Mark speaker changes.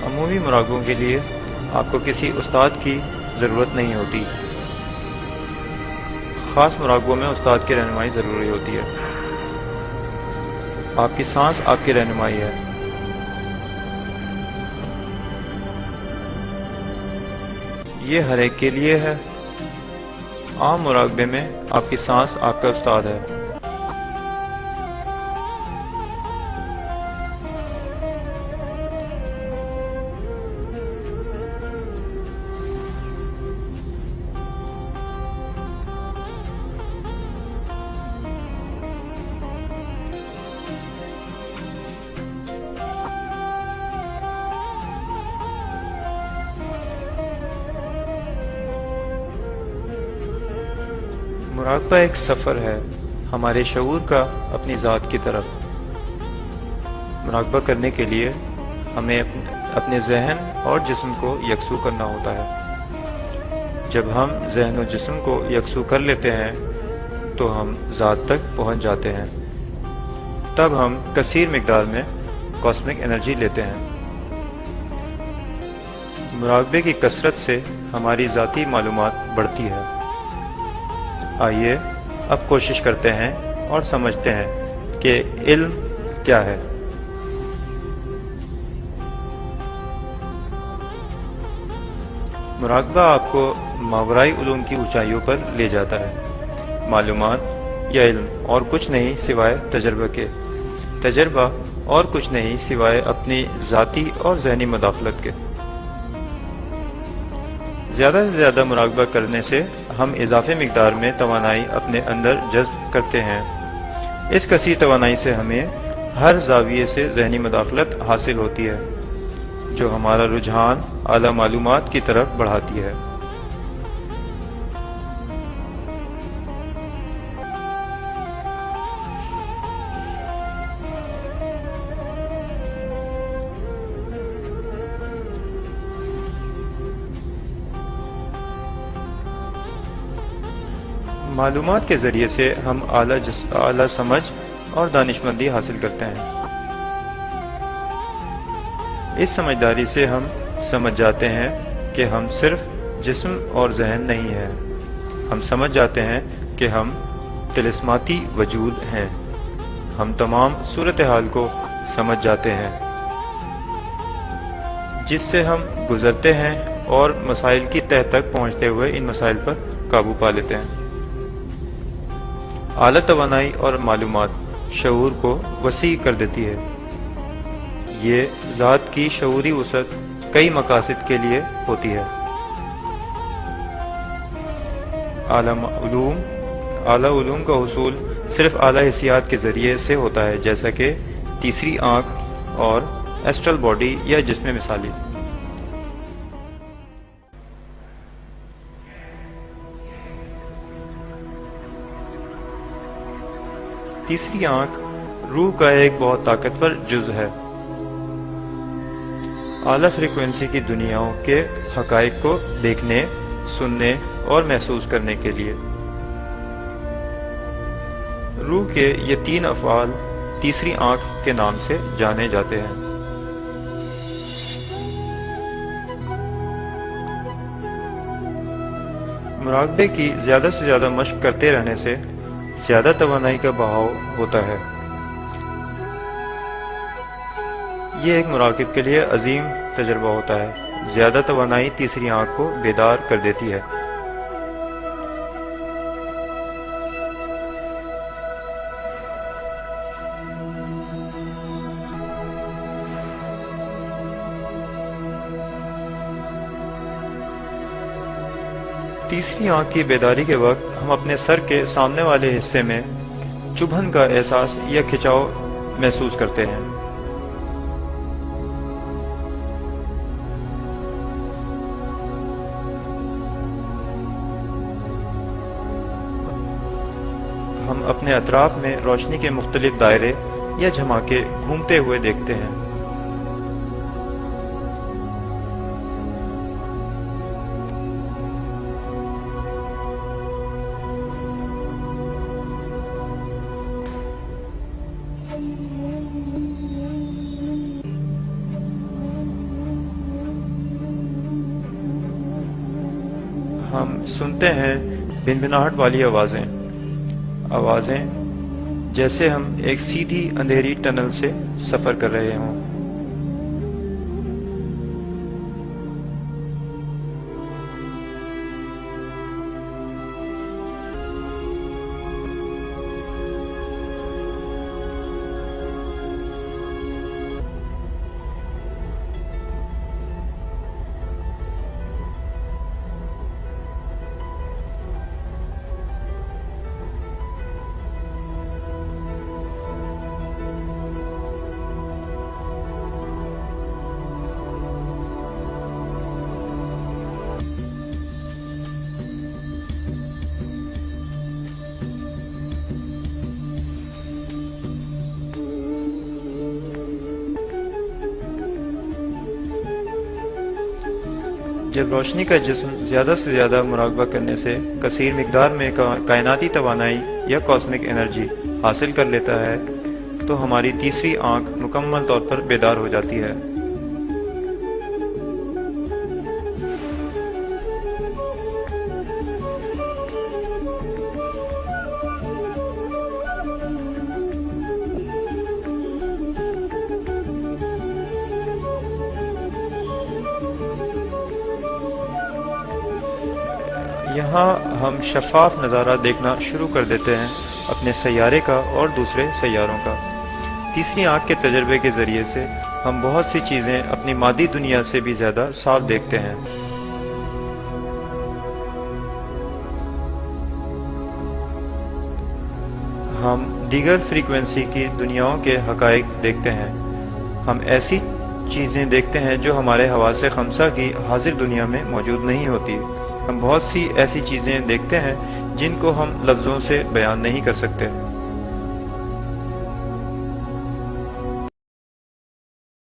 Speaker 1: عمومی مراقبوں کے لیے آپ کو کسی استاد کی ضرورت نہیں ہوتی، خاص مراقبوں میں استاد کی رہنمائی ضروری ہوتی ہے۔ آپ کی سانس آپ کی رہنمائی ہے۔ یہ ہر ایک کے لیے ہے۔ عام مراقبے میں آپ کی سانس آپ کا استاد ہے۔ مراقبہ ایک سفر ہے ہمارے شعور کا اپنی ذات کی طرف۔ مراقبہ کرنے کے لیے ہمیں اپنے ذہن اور جسم کو یکسو کرنا ہوتا ہے۔ جب ہم ذہن و جسم کو یکسو کر لیتے ہیں تو ہم ذات تک پہنچ جاتے ہیں۔ تب ہم کثیر مقدار میں کاسمک انرجی لیتے ہیں۔ مراقبے کی کثرت سے ہماری ذاتی معلومات بڑھتی ہے۔ آئیے اب کوشش کرتے ہیں اور سمجھتے ہیں کہ علم کیا ہے۔ مراقبہ آپ کو ماورائی علوم کی اونچائیوں پر لے جاتا ہے۔ معلومات یا علم اور کچھ نہیں سوائے تجربہ کے، تجربہ اور کچھ نہیں سوائے اپنی ذاتی اور ذہنی مداخلت کے۔ زیادہ سے زیادہ مراقبہ کرنے سے ہم اضافی مقدار میں توانائی اپنے اندر جذب کرتے ہیں۔ اس کثیر توانائی سے ہمیں ہر زاویے سے ذہنی مداخلت حاصل ہوتی ہے جو ہمارا رجحان اعلیٰ معلومات کی طرف بڑھاتی ہے۔ معلومات کے ذریعے سے ہم اعلیٰ سمجھ اور دانشمندی حاصل کرتے ہیں۔ اس سمجھداری سے ہم سمجھ جاتے ہیں کہ ہم صرف جسم اور ذہن نہیں ہیں، ہم سمجھ جاتے ہیں کہ ہم طلسماتی وجود ہیں، ہم تمام صورتحال کو سمجھ جاتے ہیں جس سے ہم گزرتے ہیں اور مسائل کی تہہ تک پہنچتے ہوئے ان مسائل پر قابو پا لیتے ہیں۔ اعلیٰ توانائی اور معلومات شعور کو وسیع کر دیتی ہے۔ یہ ذات کی شعوری وسعت کئی مقاصد کے لیے ہوتی ہے۔ اعلیٰ علوم کا حصول صرف اعلیٰ حسیات کے ذریعے سے ہوتا ہے، جیسا کہ تیسری آنکھ اور ایسٹرل باڈی یا جسم مثالی۔ تیسری آنکھ روح کا ایک بہت طاقتور جز ہے، اعلیٰ فریکوینسی کی دنیاؤں کے حقائق کو دیکھنے، سننے اور محسوس کرنے کے لیے۔ روح کے یہ تین افعال تیسری آنکھ کے نام سے جانے جاتے ہیں۔ مراقبے کی زیادہ سے زیادہ مشق کرتے رہنے سے زیادہ توانائی کا بہاؤ ہوتا ہے۔ یہ ایک مراقب کے لیے عظیم تجربہ ہوتا ہے۔ زیادہ توانائی تیسری آنکھ کو بیدار کر دیتی ہے۔ تیسری آنکھ کی بیداری کے وقت ہم اپنے سر کے سامنے والے حصے میں چبھن کا احساس یا کھچاؤ محسوس کرتے ہیں۔ ہم اپنے اطراف میں روشنی کے مختلف دائرے یا جھماکے گھومتے ہوئے دیکھتے ہیں۔ ہم سنتے ہیں بھنبھناہٹ والی آوازیں جیسے ہم ایک سیدھی اندھیری ٹنل سے سفر کر رہے ہوں۔ جب روشنی کا جسم زیادہ سے زیادہ مراقبہ کرنے سے کثیر مقدار میں کائناتی توانائی یا کاسمک انرجی حاصل کر لیتا ہے تو ہماری تیسری آنکھ مکمل طور پر بیدار ہو جاتی ہے۔ یہاں ہم شفاف نظارہ دیکھنا شروع کر دیتے ہیں اپنے سیارے کا اور دوسرے سیاروں کا۔ تیسری آنکھ کے تجربے کے ذریعے سے ہم بہت سی چیزیں اپنی مادی دنیا سے بھی زیادہ صاف دیکھتے ہیں۔ ہم دیگر فریکوینسی کی دنیاؤں کے حقائق دیکھتے ہیں۔ ہم ایسی چیزیں دیکھتے ہیں جو ہمارے حواس خمسہ کی حاضر دنیا میں موجود نہیں ہوتی۔ ہم بہت سی ایسی چیزیں دیکھتے ہیں جن کو ہم لفظوں سے بیان نہیں کر سکتے۔